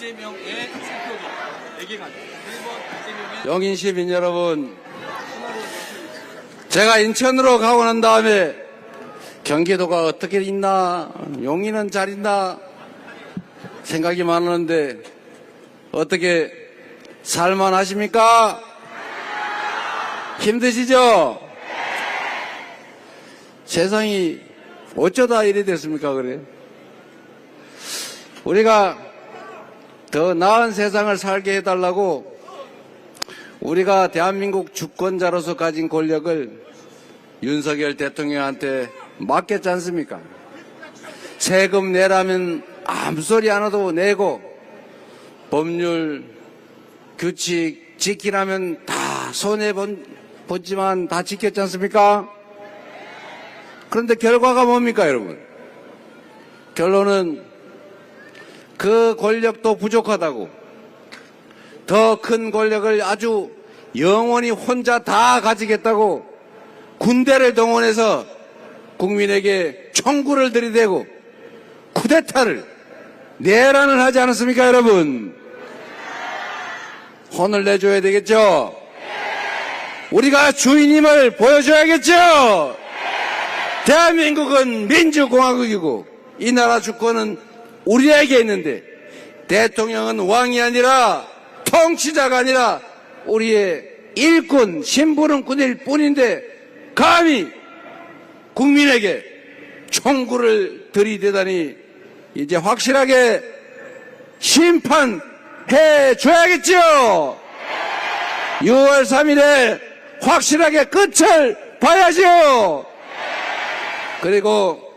이재명의 사표기 4개가 1번 이재명의 용인 시민 여러분, 제가 인천으로 가고 난 다음에 경기도가 어떻게 있나, 용인은 잘 있나 생각이 많았는데 어떻게 살만하십니까? 힘드시죠? 세상이 어쩌다 이래 됐습니까? 그래? 우리가 더 나은 세상을 살게 해달라고 우리가 대한민국 주권자로서 가진 권력을 윤석열 대통령한테 맡겼지 않습니까? 세금 내라면 아무 소리 안 해도 내고, 법률 규칙 지키라면 다 손해보지만 다 지켰지 않습니까? 그런데 결과가 뭡니까, 여러분? 결론은 그 권력도 부족하다고, 더 큰 권력을 아주 영원히 혼자 다 가지겠다고 군대를 동원해서 국민에게 총구를 들이대고 쿠데타를 내란을 하지 않았습니까, 여러분? 혼을 내줘야 되겠죠? 우리가 주인임을 보여줘야겠죠? 대한민국은 민주공화국이고 이 나라 주권은 우리에게 있는데, 대통령은 왕이 아니라 통치자가 아니라 우리의 일꾼, 심부름꾼일 뿐인데 감히 국민에게 총구를 들이대다니 이제 확실하게 심판해 줘야겠죠? 6월 3일에 확실하게 끝을 봐야죠. 그리고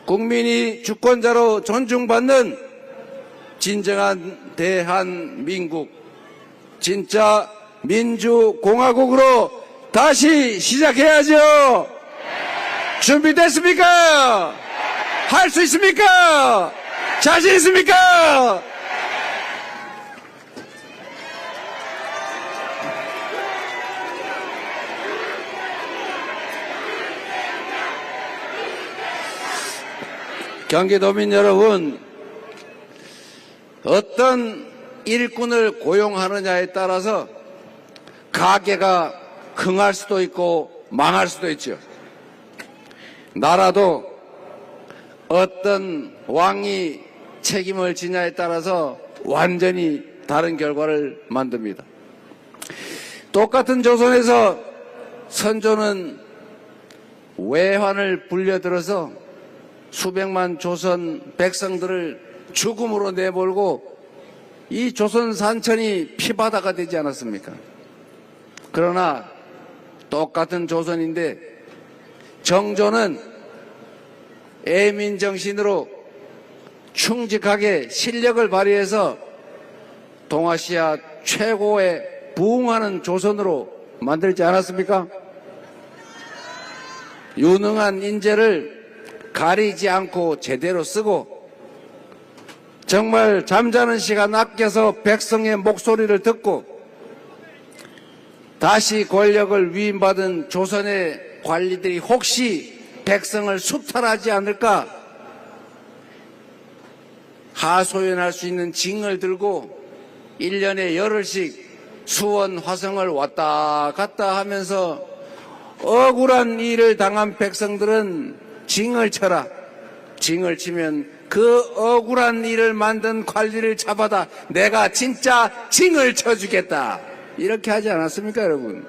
국민이 주권자로 존중받는 진정한 대한민국, 진짜 민주공화국으로 다시 시작해야죠. 준비됐습니까? 할 수 있습니까? 자신 있습니까? 경기도민 여러분, 어떤 일꾼을 고용하느냐에 따라서 가게가 흥할 수도 있고 망할 수도 있죠. 나라도 어떤 왕이 책임을 지냐에 따라서 완전히 다른 결과를 만듭니다. 똑같은 조선에서 선조는 외환을 불려들어서 수백만 조선 백성들을 죽음으로 내몰고 이 조선 산천이 피바다가 되지 않았습니까? 그러나 똑같은 조선인데 정조는 애민정신으로 충직하게 실력을 발휘해서 동아시아 최고의 부흥하는 조선으로 만들지 않았습니까? 유능한 인재를 가리지 않고 제대로 쓰고, 정말 잠자는 시간 아껴서 백성의 목소리를 듣고 다시 권력을 위임받은 조선의 관리들이 혹시 백성을 수탈하지 않을까 하소연할 수 있는 징을 들고 1년에 열흘씩 수원 화성을 왔다 갔다 하면서 억울한 일을 당한 백성들은 징을 쳐라. 징을 치면 그 억울한 일을 만든 관리를 잡아다 내가 진짜 징을 쳐주겠다. 이렇게 하지 않았습니까, 여러분?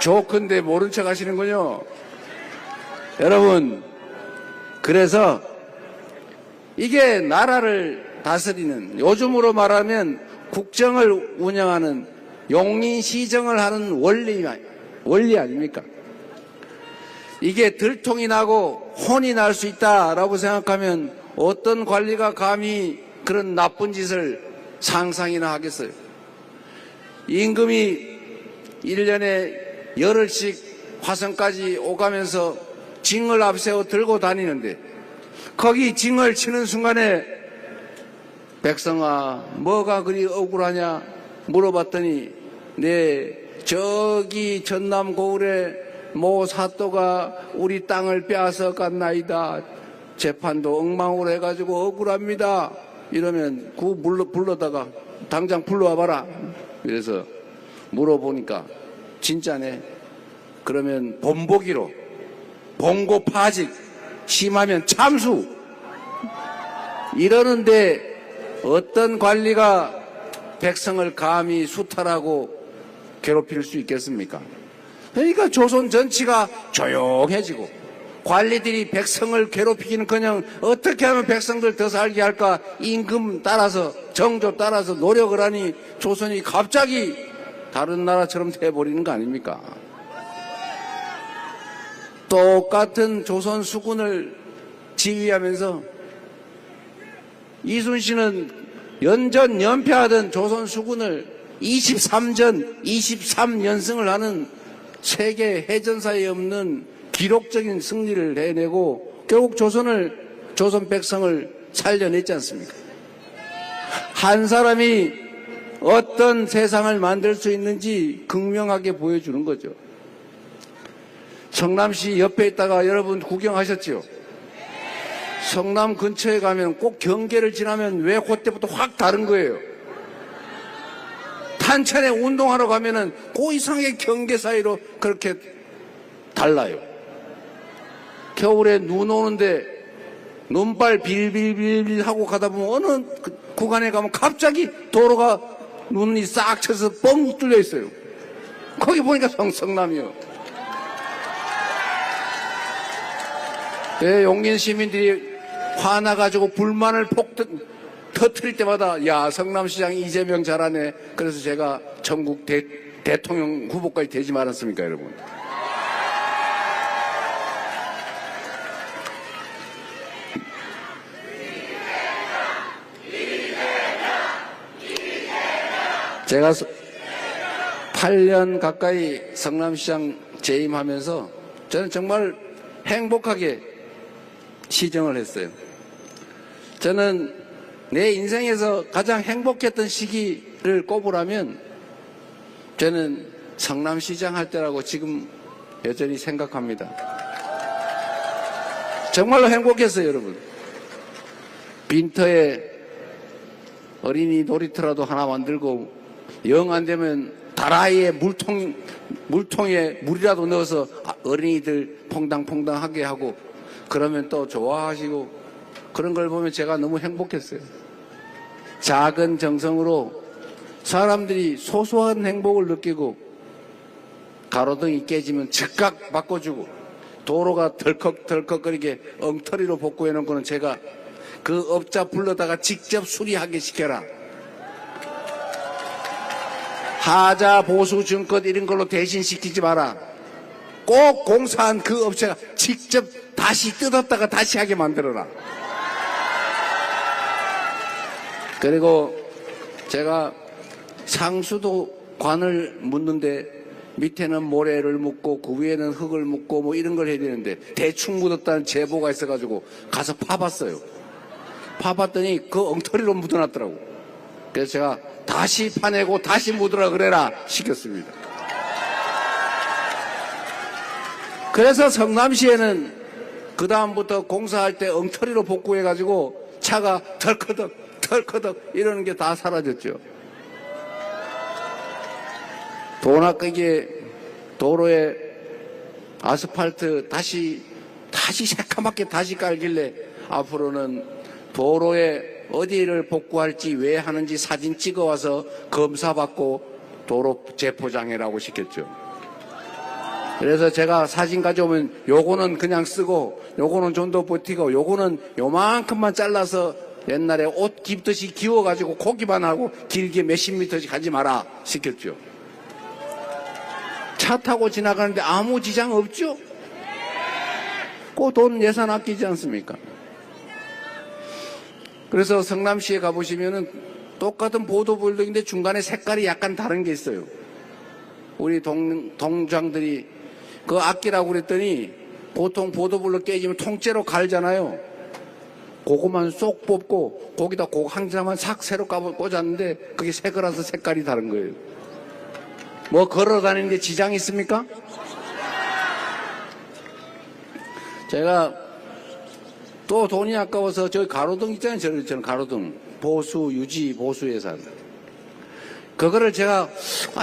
좋건데 모른 척 하시는군요. 여러분, 그래서 이게 나라를 다스리는, 요즘으로 말하면 국정을 운영하는, 용인시정을 하는 원리 아닙니까? 이게 들통이 나고 혼이 날 수 있다라고 생각하면 어떤 관리가 감히 그런 나쁜 짓을 상상이나 하겠어요? 임금이 1년에 열흘씩 화성까지 오가면서 징을 앞세워 들고 다니는데 거기 징을 치는 순간에 백성아 뭐가 그리 억울하냐 물어봤더니 저기 전남 고을에 모 사또가 우리 땅을 빼앗아 갔나이다. 재판도 엉망으로 해가지고 억울합니다. 이러면 그 불러다가 당장 불러와봐라. 그래서 물어보니까 진짜네. 그러면 본보기로 봉고 파직, 심하면 참수. 이러는데 어떤 관리가 백성을 감히 수탈하고 괴롭힐 수 있겠습니까? 그러니까 조선 전체가 조용해지고 관리들이 백성을 괴롭히기는커녕 어떻게 하면 백성들 더 살게 할까 임금 따라서 정조 따라서 노력을 하니 조선이 갑자기 다른 나라처럼 돼버리는 거 아닙니까? 똑같은 조선 수군을 지휘하면서 이순신은 연전 연패하던 조선 수군을 23연승을 하는 세계 해전사에 없는 기록적인 승리를 해내고 결국 조선 백성을 살려냈지 않습니까? 한 사람이 어떤 세상을 만들 수 있는지 극명하게 보여주는 거죠. 성남시 옆에 있다가 여러분 구경하셨죠? 성남 근처에 가면 꼭 경계를 지나면 왜 그때부터 확 다른 거예요. 탄천에 운동하러 가면은 그 이상의 경계 사이로 그렇게 달라요. 겨울에 눈 오는데 눈발 빌빌빌 하고 가다 보면 어느 구간에 가면 갑자기 도로가 눈이 싹 쳐서 뻥 뚫려 있어요. 거기 보니까 성남이요. 용인 시민들이 화나가지고 불만을 터뜨릴 때마다 야 성남시장 이재명 잘하네. 그래서 제가 전국 대통령 후보까지 되지 말았습니까 여러분. 제가 8년 가까이 성남시장 재임하면서 저는 정말 행복하게 시정을 했어요. 저는 내 인생에서 가장 행복했던 시기를 꼽으라면 저는 성남시장 할 때라고 지금 여전히 생각합니다. 정말로 행복했어요, 여러분. 빈터에 어린이 놀이터라도 하나 만들고 영 안 되면 다라이에 물통에 물이라도 넣어서 어린이들 퐁당퐁당하게 하고 그러면 또 좋아하시고 그런 걸 보면 제가 너무 행복했어요. 작은 정성으로 사람들이 소소한 행복을 느끼고 가로등이 깨지면 즉각 바꿔주고 도로가 덜컥덜컥거리게 엉터리로 복구해 놓은 거는 제가 그 업자 불러다가 직접 수리하게 시켜라. 하자 보수 증권 이런 걸로 대신 시키지 마라. 꼭 공사한 그 업체가 직접 다시 뜯었다가 다시 하게 만들어라. 그리고 제가 상수도관을 묻는데 밑에는 모래를 묻고 그 위에는 흙을 묻고 뭐 이런 걸 해야 되는데 대충 묻었다는 제보가 있어가지고 가서 파봤어요. 파봤더니 그 엉터리로 묻어놨더라고. 그래서 제가 다시 파내고 다시 묻으라 그래라 시켰습니다. 그래서 성남시에는 그 다음부터 공사할 때 엉터리로 복구해가지고 차가 덜커덕 이러는 게 다 사라졌죠. 돈 아끼게 도로에 아스팔트 다시 새카맣게 다시 깔길래 앞으로는 도로에 어디를 복구할지 왜 하는지 사진 찍어와서 검사받고 도로 재포장해라고 시켰죠. 그래서 제가 사진 가져오면 요거는 그냥 쓰고 요거는 좀 더 버티고 요거는 요만큼만 잘라서 옛날에 옷 입듯이 기워가지고 고기만 하고 길게 몇십 미터씩 가지 마라 시켰죠. 차 타고 지나가는데 아무 지장 없죠? 그 돈 예산 아끼지 않습니까? 그래서 성남시에 가보시면은 똑같은 보도블록인데 중간에 색깔이 약간 다른 게 있어요. 우리 동장들이 그거 아끼라고 그랬더니 보통 보도블록 깨지면 통째로 갈잖아요. 그거만 쏙 뽑고 거기다 그거 한 장만 싹 새로 꽂았는데 그게 새 거라서 색깔이 다른 거예요. 뭐 걸어 다니는데 지장이 있습니까? 제가 또 돈이 아까워서 저기 가로등 있잖아요. 저는 가로등. 보수, 유지, 보수 예산. 그거를 제가,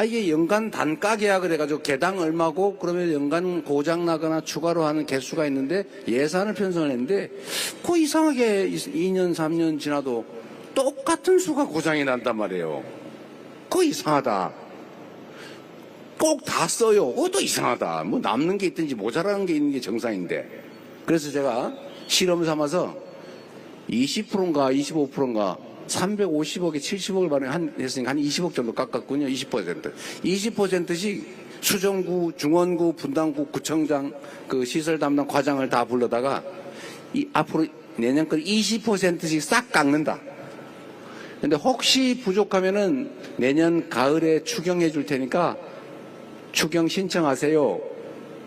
이게 연간 단가계야 그래가지고 개당 얼마고, 그러면 연간 고장나거나 추가로 하는 개수가 있는데 예산을 편성을 했는데, 이상하게 2년, 3년 지나도 똑같은 수가 고장이 난단 말이에요. 이상하다. 꼭 다 써요. 또 이상하다. 뭐 남는 게 있든지 모자라는 게 있는 게 정상인데. 그래서 제가 실험 삼아서 20%인가 25%인가 350억에 70억을 했으니까 한 20억 정도 깎았군요. 20%. 20%씩 수정구, 중원구, 분당구, 구청장, 그 시설 담당 과장을 다 불러다가 앞으로 내년 걸 20%씩 싹 깎는다. 근데 혹시 부족하면은 내년 가을에 추경해 줄 테니까 추경 신청하세요.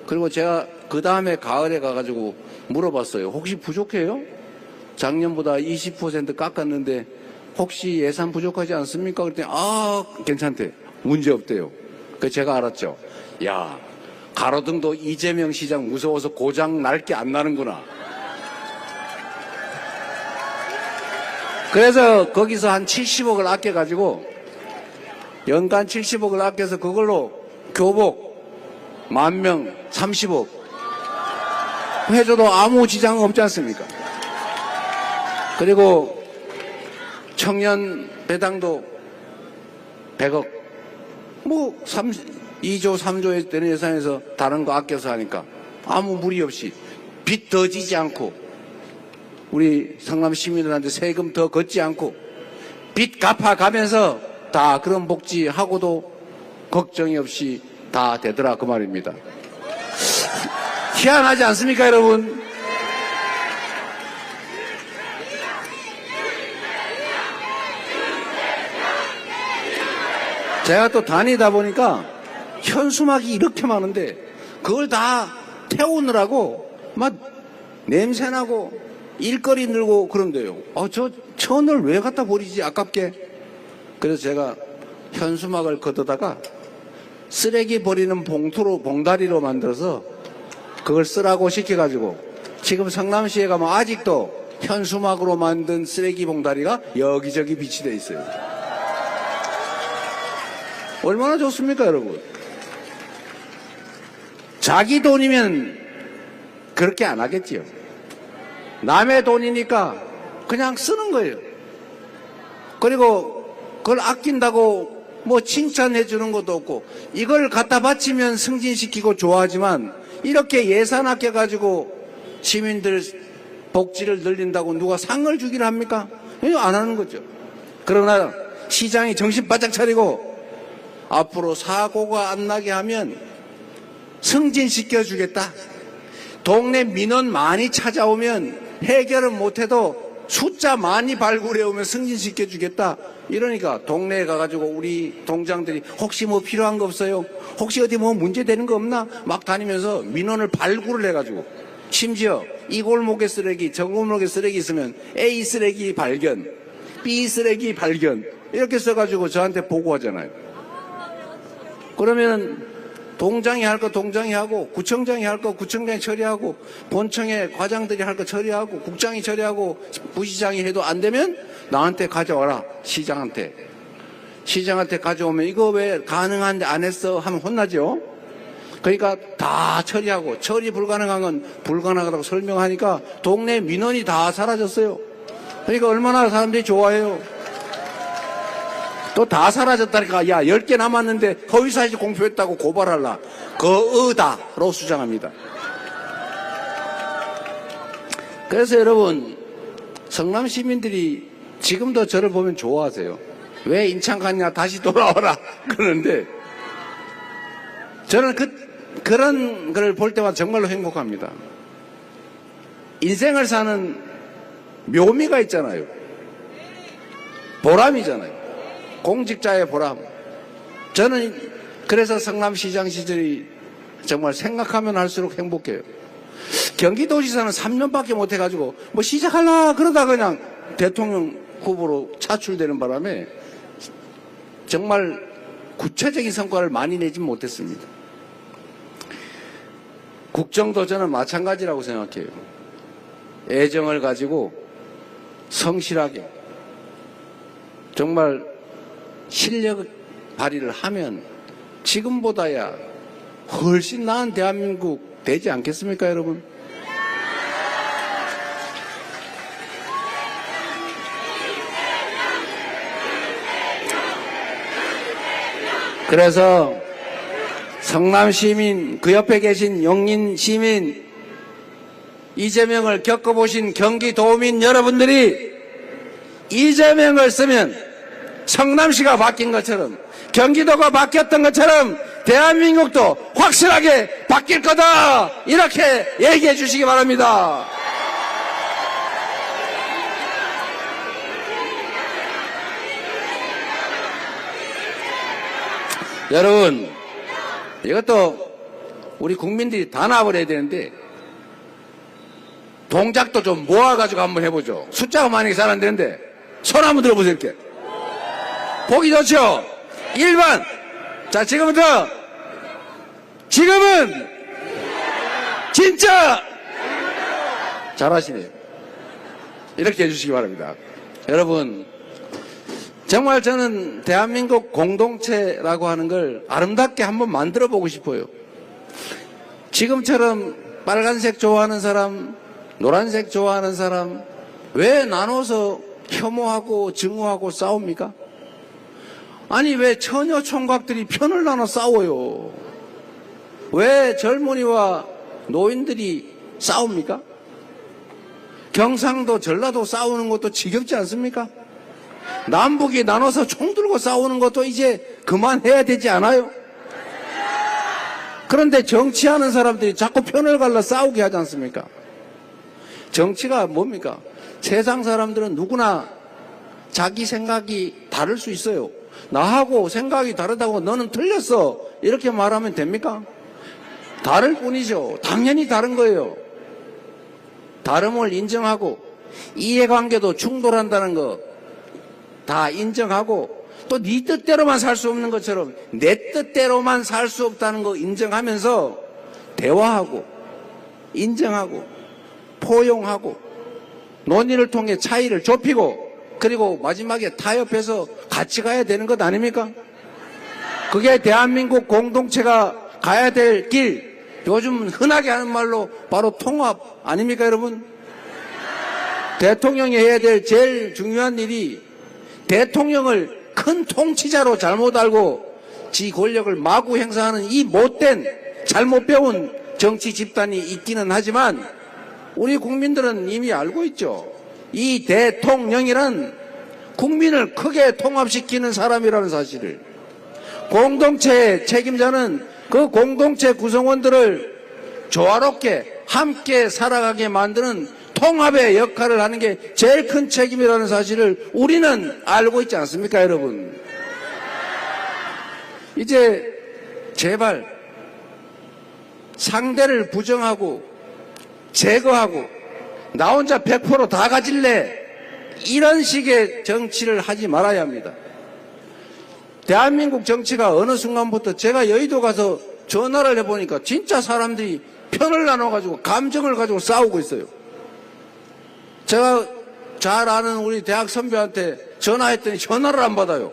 그리고 제가 그 다음에 가을에 가가지고 물어봤어요. 혹시 부족해요? 작년보다 20% 깎았는데 혹시 예산 부족하지 않습니까? 그랬더니 괜찮대. 문제 없대요. 그래서 제가 알았죠. 야, 가로등도 이재명 시장 무서워서 고장 날 게 안 나는구나. 그래서 거기서 한 70억을 아껴가지고 연간 70억을 아껴서 그걸로 교복 10,000명 30억 해줘도 아무 지장 없지 않습니까? 그리고 청년 배당도 100억 2조 3조에 되는 예산에서 다른 거 아껴서 하니까 아무 무리 없이 빚 더 지지 않고 우리 성남 시민들한테 세금 더 걷지 않고 빚 갚아가면서 다 그런 복지하고도 걱정이 없이 다 되더라 그 말입니다. 희한하지 않습니까 여러분? 제가 또 다니다 보니까 현수막이 이렇게 많은데 그걸 다 태우느라고 막 냄새나고 일거리 늘고 그런데요. 저 천을 왜 갖다 버리지 아깝게. 그래서 제가 현수막을 걷어다가 쓰레기 버리는 봉다리로 만들어서 그걸 쓰라고 시켜가지고 지금 성남시에 가면 아직도 현수막으로 만든 쓰레기 봉다리가 여기저기 비치되어 있어요. 얼마나 좋습니까 여러분? 자기 돈이면 그렇게 안 하겠지요. 남의 돈이니까 그냥 쓰는 거예요. 그리고 그걸 아낀다고 뭐 칭찬해 주는 것도 없고 이걸 갖다 바치면 승진시키고 좋아하지만 이렇게 예산 아껴가지고 시민들 복지를 늘린다고 누가 상을 주기를 합니까? 이거 안 하는 거죠. 그러나 시장이 정신 바짝 차리고 앞으로 사고가 안 나게 하면 승진시켜 주겠다. 동네 민원 많이 찾아오면 해결은 못해도 숫자 많이 발굴해 오면 승진시켜 주겠다. 이러니까 동네에 가가지고 우리 동장들이 혹시 뭐 필요한 거 없어요? 혹시 어디 뭐 문제 되는 거 없나? 막 다니면서 민원을 발굴을 해가지고 심지어 이 골목에 쓰레기 저 골목에 쓰레기 있으면 A 쓰레기 발견 B 쓰레기 발견 이렇게 써가지고 저한테 보고하잖아요. 그러면 동장이 할 거 동장이 하고 구청장이 할 거 구청장이 처리하고 본청의 과장들이 할 거 처리하고 국장이 처리하고 부시장이 해도 안 되면 나한테 가져와라. 시장한테 가져오면 이거 왜 가능한데 안 했어 하면 혼나죠. 그러니까 다 처리하고 처리 불가능한 건 불가능하다고 설명하니까 동네 민원이 다 사라졌어요. 그러니까 얼마나 사람들이 좋아해요. 또 다 사라졌다니까. 야, 10개 남았는데 허위사실 공표했다고 고발할라. 거의다로 주장합니다. 그래서 여러분, 성남 시민들이 지금도 저를 보면 좋아하세요. 왜 인천 갔냐? 다시 돌아와라. 그러는데 저는 그런 걸 볼 때마다 정말로 행복합니다. 인생을 사는 묘미가 있잖아요. 보람이잖아요. 공직자의 보람. 저는 그래서 성남시장 시절이 정말 생각하면 할수록 행복해요. 경기도지사는 3년밖에 못 해가지고 뭐 시작하려 그러다 그냥 대통령 후보로 차출되는 바람에 정말 구체적인 성과를 많이 내진 못했습니다. 국정도 저는 마찬가지라고 생각해요. 애정을 가지고 성실하게 정말 실력 발휘를 하면 지금보다야 훨씬 나은 대한민국 되지 않겠습니까, 여러분? 그래서 성남시민, 그 옆에 계신 용인시민, 이재명을 겪어보신 경기도민 여러분들이 이재명을 쓰면 성남시가 바뀐 것처럼, 경기도가 바뀌었던 것처럼 대한민국도 확실하게 바뀔 거다, 이렇게 얘기해 주시기 바랍니다. 여러분, 이것도 우리 국민들이 다 나와버려야 되는데 동작도 좀 모아가지고 한번 해보죠. 숫자가 많이 잘 안 되는데 손 한번 들어보세요. 이렇게 보기 좋죠? 1번. 자, 지금부터, 지금은 진짜 잘하시네요. 이렇게 해주시기 바랍니다. 여러분, 정말 저는 대한민국 공동체라고 하는 걸 아름답게 한번 만들어 보고 싶어요. 지금처럼 빨간색 좋아하는 사람, 노란색 좋아하는 사람, 왜 나눠서 혐오하고 증오하고 싸웁니까? 아니, 왜 처녀 총각들이 편을 나눠 싸워요? 왜 젊은이와 노인들이 싸웁니까? 경상도, 전라도 싸우는 것도 지겹지 않습니까? 남북이 나눠서 총 들고 싸우는 것도 이제 그만해야 되지 않아요? 그런데 정치하는 사람들이 자꾸 편을 갈라 싸우게 하지 않습니까? 정치가 뭡니까? 세상 사람들은 누구나 자기 생각이 다를 수 있어요. 나하고 생각이 다르다고 너는 틀렸어, 이렇게 말하면 됩니까? 다를 뿐이죠. 당연히 다른 거예요. 다름을 인정하고 이해관계도 충돌한다는 거 다 인정하고, 또 네 뜻대로만 살 수 없는 것처럼 내 뜻대로만 살 수 없다는 거 인정하면서 대화하고 인정하고 포용하고 논의를 통해 차이를 좁히고, 그리고 마지막에 타협해서 같이 가야 되는 것 아닙니까? 그게 대한민국 공동체가 가야 될 길, 요즘 흔하게 하는 말로 바로 통합 아닙니까, 여러분? 대통령이 해야 될 제일 중요한 일이 대통령을 큰 통치자로 잘못 알고 지 권력을 마구 행사하는 이 못된, 잘못 배운 정치 집단이 있기는 하지만 우리 국민들은 이미 알고 있죠. 이 대통령이란 국민을 크게 통합시키는 사람이라는 사실을. 공동체의 책임자는 그 공동체 구성원들을 조화롭게 함께 살아가게 만드는 통합의 역할을 하는 게 제일 큰 책임이라는 사실을 우리는 알고 있지 않습니까, 여러분? 이제 제발 상대를 부정하고 제거하고 나 혼자 100% 다 가질래, 이런 식의 정치를 하지 말아야 합니다. 대한민국 정치가 어느 순간부터, 제가 여의도 가서 전화를 해보니까 진짜 사람들이 편을 나눠가지고 감정을 가지고 싸우고 있어요. 제가 잘 아는 우리 대학 선배한테 전화했더니 전화를 안 받아요.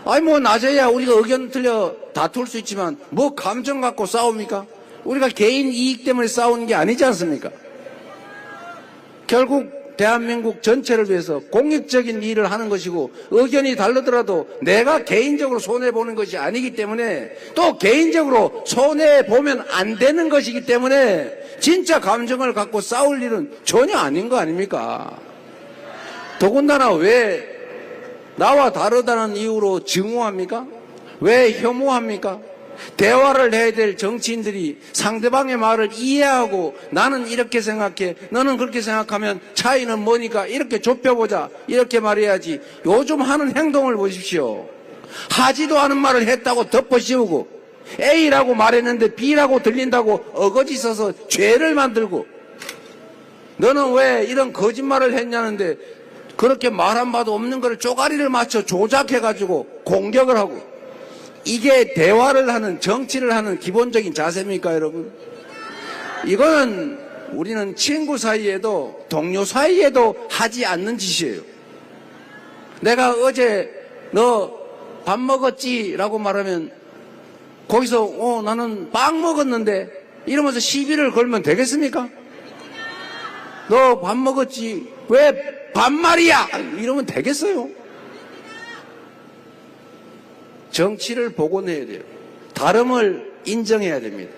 아니, 뭐 낮에야 우리가 의견 틀려 다툴 수 있지만 뭐 감정 갖고 싸웁니까? 우리가 개인 이익 때문에 싸우는 게 아니지 않습니까? 결국 대한민국 전체를 위해서 공익적인 일을 하는 것이고, 의견이 다르더라도 내가 개인적으로 손해보는 것이 아니기 때문에, 또 개인적으로 손해보면 안 되는 것이기 때문에 진짜 감정을 갖고 싸울 일은 전혀 아닌 거 아닙니까? 더군다나 왜 나와 다르다는 이유로 증오합니까? 왜 혐오합니까? 대화를 해야 될 정치인들이 상대방의 말을 이해하고, 나는 이렇게 생각해, 너는 그렇게 생각하면 차이는 뭐니까 이렇게 좁혀보자, 이렇게 말해야지. 요즘 하는 행동을 보십시오. 하지도 않은 말을 했다고 덮어씌우고, A라고 말했는데 B라고 들린다고 어거지 써서 죄를 만들고, 너는 왜 이런 거짓말을 했냐는데 그렇게 말 한 바도 없는 걸 쪼가리를 맞춰 조작해가지고 공격을 하고, 이게 대화를 하는, 정치를 하는 기본적인 자세입니까, 여러분? 이거는 우리는 친구 사이에도 동료 사이에도 하지 않는 짓이에요. 내가 어제 너 밥 먹었지? 라고 말하면 거기서 나는 빵 먹었는데 이러면서 시비를 걸면 되겠습니까? 너 밥 먹었지? 왜 반말이야? 이러면 되겠어요? 정치를 복원해야 돼요. 다름을 인정해야 됩니다.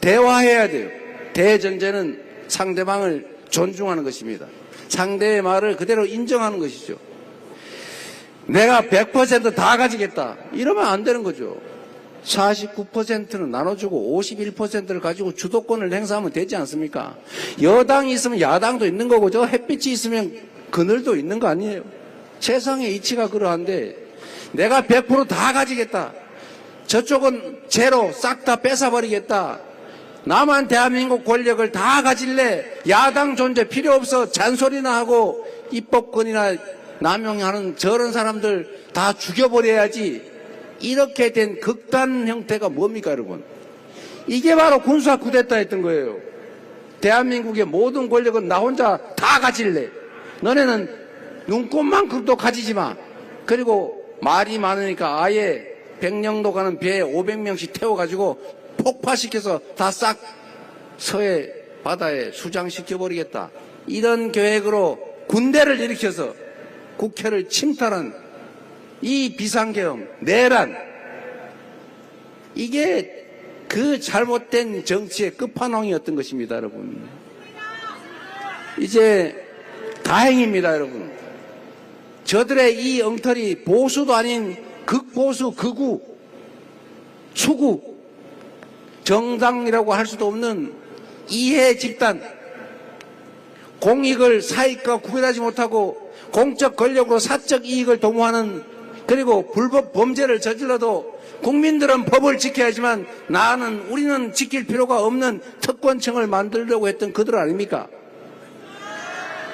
대화해야 돼요. 대전제는 상대방을 존중하는 것입니다. 상대의 말을 그대로 인정하는 것이죠. 내가 100% 다 가지겠다. 이러면 안 되는 거죠. 49%는 나눠주고 51%를 가지고 주도권을 행사하면 되지 않습니까? 여당이 있으면 야당도 있는 거고 저 햇빛이 있으면 그늘도 있는 거 아니에요? 세상의 이치가 그러한데 내가 100% 다 가지겠다. 저쪽은 제로 싹 다 뺏어버리겠다. 나만 대한민국 권력을 다 가질래. 야당 존재 필요 없어. 잔소리나 하고 입법권이나 남용하는 저런 사람들 다 죽여버려야지. 이렇게 된 극단 형태가 뭡니까, 여러분? 이게 바로 군사 쿠데타 했던 거예요. 대한민국의 모든 권력은 나 혼자 다 가질래. 너네는 눈꽃만큼도 가지지 마. 그리고 말이 많으니까 아예 백령도 가는 배에 500명씩 태워가지고 폭파시켜서 다 싹 서해 바다에 수장시켜버리겠다. 이런 계획으로 군대를 일으켜서 국회를 침탈한 이 비상계엄, 내란, 이게 그 잘못된 정치의 끝판왕이었던 것입니다, 여러분. 이제 다행입니다, 여러분. 저들의 이 엉터리, 보수도 아닌 극보수, 극우, 수구, 정당이라고 할 수도 없는 이해 집단, 공익을 사익과 구별하지 못하고 공적 권력으로 사적 이익을 도모하는, 그리고 불법 범죄를 저질러도 국민들은 법을 지켜야지만 우리는 지킬 필요가 없는 특권층을 만들려고 했던 그들 아닙니까?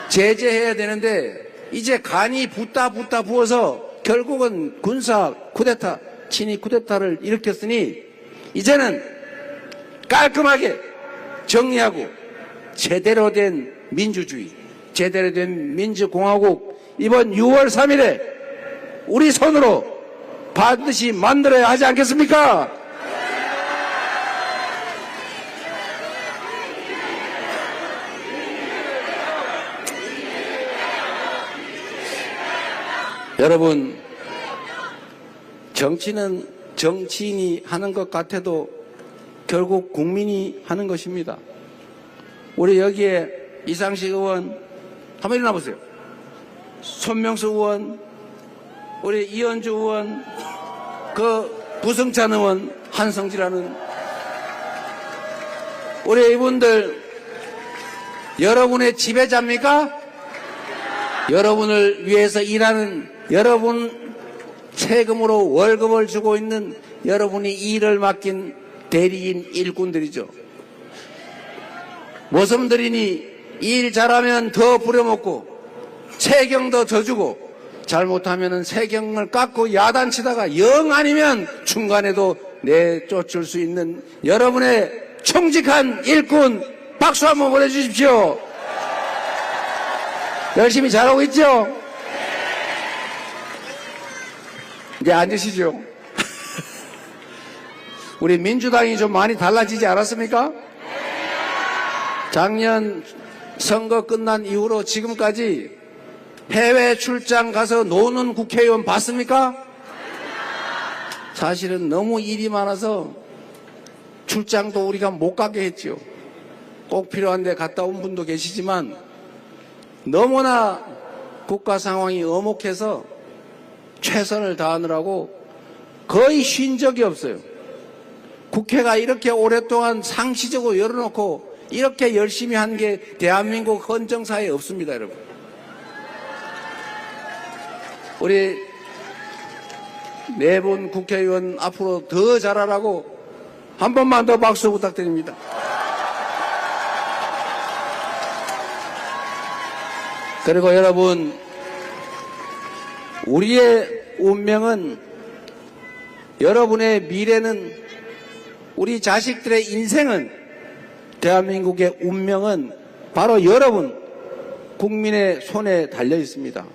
제재해야 되는데 이제 간이 붓다 부어서 결국은 군사 쿠데타, 친위 쿠데타를 일으켰으니 이제는 깔끔하게 정리하고 제대로 된 민주주의, 제대로 된 민주공화국 이번 6월 3일에 우리 손으로 반드시 만들어야 하지 않겠습니까? 여러분, 정치는 정치인이 하는 것 같아도 결국 국민이 하는 것입니다. 우리 여기에 이상식 의원 한번 일어나 보세요. 손명수 의원, 우리 이현주 의원, 그 부승찬 의원, 한성지라는 우리 이분들 여러분의 지배자입니까? 여러분을 위해서 일하는, 여러분 세금으로 월급을 주고 있는 여러분이 일을 맡긴 대리인 일꾼들이죠. 모섬들이니 일 잘하면 더 부려먹고 세경도 더 주고 잘못하면 세경을 깎고 야단치다가 영 아니면 중간에도 내쫓을 수 있는 여러분의 청직한 일꾼 박수 한번 보내주십시오. 열심히 잘하고 있죠? 이제 앉으시죠. 우리 민주당이 좀 많이 달라지지 않았습니까? 작년 선거 끝난 이후로 지금까지 해외 출장 가서 노는 국회의원 봤습니까? 사실은 너무 일이 많아서 출장도 우리가 못 가게 했지요. 꼭 필요한데 갔다 온 분도 계시지만 너무나 국가 상황이 엄혹해서 최선을 다하느라고 거의 쉰 적이 없어요. 국회가 이렇게 오랫동안 상시적으로 열어놓고 이렇게 열심히 한 게 대한민국 헌정사에 없습니다, 여러분. 우리 네 분 국회의원 앞으로 더 잘하라고 한 번만 더 박수 부탁드립니다. 그리고 여러분, 우리의 운명은, 여러분의 미래는, 우리 자식들의 인생은, 대한민국의 운명은 바로 여러분 국민의 손에 달려 있습니다.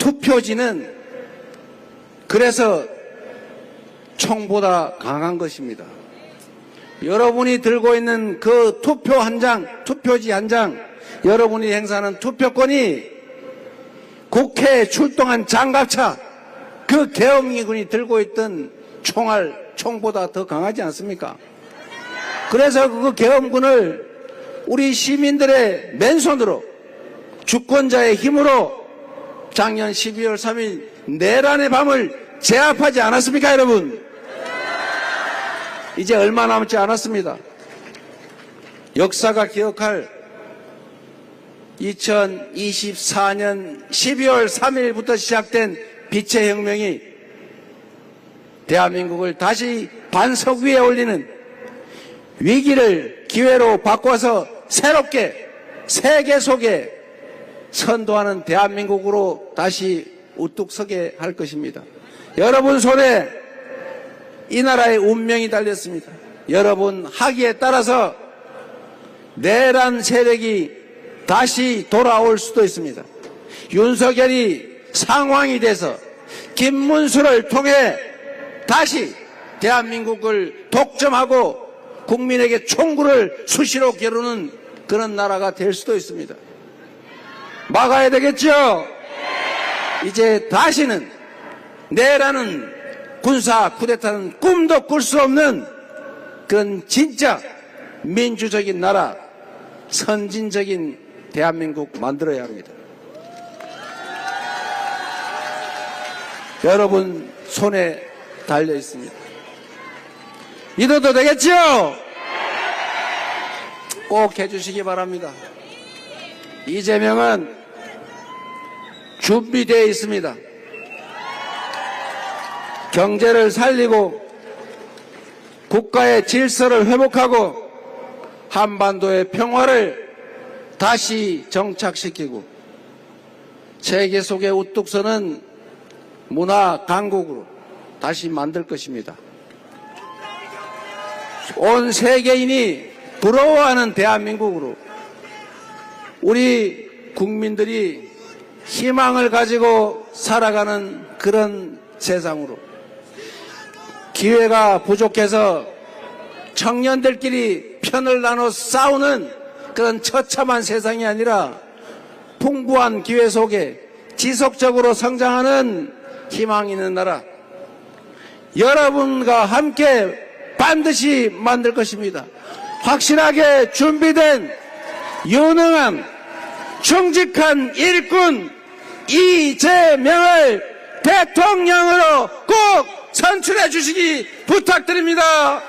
투표지는 그래서 총보다 강한 것입니다. 여러분이 들고 있는 그 투표 한 장, 투표지 한 장, 여러분이 행사하는 투표권이 국회에 출동한 장갑차, 그 계엄군이 들고 있던 총알, 총보다 더 강하지 않습니까? 그래서 그 계엄군을 우리 시민들의 맨손으로 주권자의 힘으로 작년 12월 3일 내란의 밤을 제압하지 않았습니까, 여러분? 이제 얼마 남지 않았습니다. 역사가 기억할 2024년 12월 3일부터 시작된 빛의 혁명이 대한민국을 다시 반석 위에 올리는 위기를 기회로 바꿔서 새롭게 세계 속에 선도하는 대한민국으로 다시 우뚝 서게 할 것입니다. 여러분 손에 이 나라의 운명이 달렸습니다. 여러분 학위에 따라서 내란 세력이 다시 돌아올 수도 있습니다. 윤석열이 상황이 돼서 김문수를 통해 다시 대한민국을 독점하고 국민에게 총구를 수시로 겨루는 그런 나라가 될 수도 있습니다. 막아야 되겠죠? 이제 다시는 내라는 군사 쿠데타는 꿈도 꿀 수 없는 그런 진짜 민주적인 나라, 선진적인 대한민국 만들어야 합니다. 여러분 손에 달려 있습니다. 믿어도 되겠죠? 꼭 해주시기 바랍니다. 이재명은 준비되어 있습니다. 경제를 살리고 국가의 질서를 회복하고 한반도의 평화를 다시 정착시키고 세계 속의 우뚝 서는 문화 강국으로 다시 만들 것입니다. 온 세계인이 부러워하는 대한민국으로 우리 국민들이 희망을 가지고 살아가는 그런 세상으로 기회가 부족해서 청년들끼리 편을 나눠 싸우는 그런 처참한 세상이 아니라 풍부한 기회 속에 지속적으로 성장하는 희망 있는 나라 여러분과 함께 반드시 만들 것입니다. 확실하게 준비된 유능한 충직한 일꾼 이재명을 대통령으로 꼭 선출해 주시기 부탁드립니다.